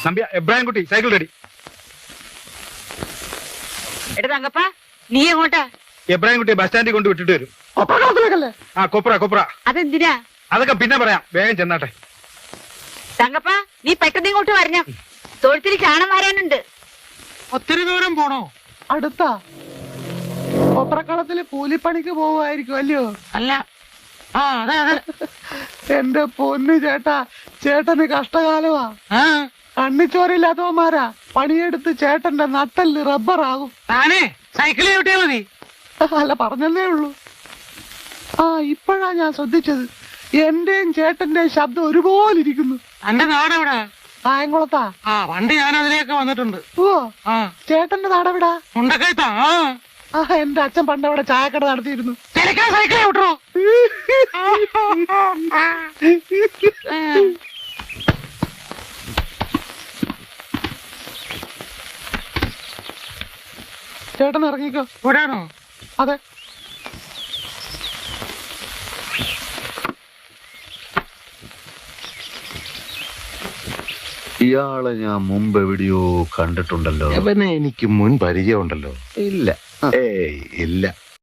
നമ്പ്യ എബ്രാഹിം കുട്ടി cycle ready. എടാ തങ്കപ്പ, നീ എങ്ങോട്ടാ? എബ്രാഹിം കുട്ടി ബസ് സ്റ്റാൻഡിൽ കൊണ്ട് വിട്ടിട്ട് വരും. ആ കൊപ്ര. അതെന്തിനാ? അതൊക്കെ പിന്നെ പറയാം, വേഗം ചെന്നാട്ടെ. തങ്കപ്പ, നീ പെട്ടെന്ന് ഇങ്ങോട്ട് വരണം. തൊഴുത്തിൽ ചാണം വാരാനുണ്ട്. ഒത്തിരി ദൂരം പോണോ? അടുത്താ. കൊപ്രക്കളത്തില് കൂലിപ്പണിക്ക് പോവായിരിക്കും അല്ലയോ? അല്ല, ആ അതെ അതെ. എന്റെ പൊന്നു ചേട്ടാ, ചേട്ടന് കഷ്ടകാലമാ. ആ കണ്ണിച്ചോരില്ലാത്തവന്മാരാ പണിയെടുത്ത് ചേട്ടന്റെ നട്ടല് റബ്ബറാകും. താനേ സൈക്കിളിൽ വിട്ടിയാ മതി. അല്ല, പറഞ്ഞതേ ഉള്ളൂ. ആ, ഇപ്പോഴാ ഞാൻ ശ്രദ്ധിച്ചത്. എന്റെയും ചേട്ടന്റെയും ശബ്ദം ഒരുപോലെ ഇരിക്കുന്നു. എന്റെ നാടെവിടാ? കായംകുളത്താ. ആ പണ്ട് ഞാൻ അതിലേക്ക് വന്നിട്ടുണ്ട്. ഓ, ആ ചേട്ടന്റെ നാടെവിടാ? മുണ്ടക്കയത്താ. ആ, എന്റെ അച്ഛൻ പണ്ട് അവിടെ ചായക്കട നടത്തിയിരുന്നു. സൈക്കിളെ വിട്ടോ? ചേട്ടൻ ഇറങ്ങിക്കോ. ഇവിടെയാണോ? അതെ. ഇയാളെ ഞാൻ മുമ്പ് എവിടെയോ കണ്ടിട്ടുണ്ടല്ലോ. അവനെ എനിക്ക് മുൻ പരിചയമുണ്ടല്ലോ. ഇല്ല. ഏയ് ഇല്ല.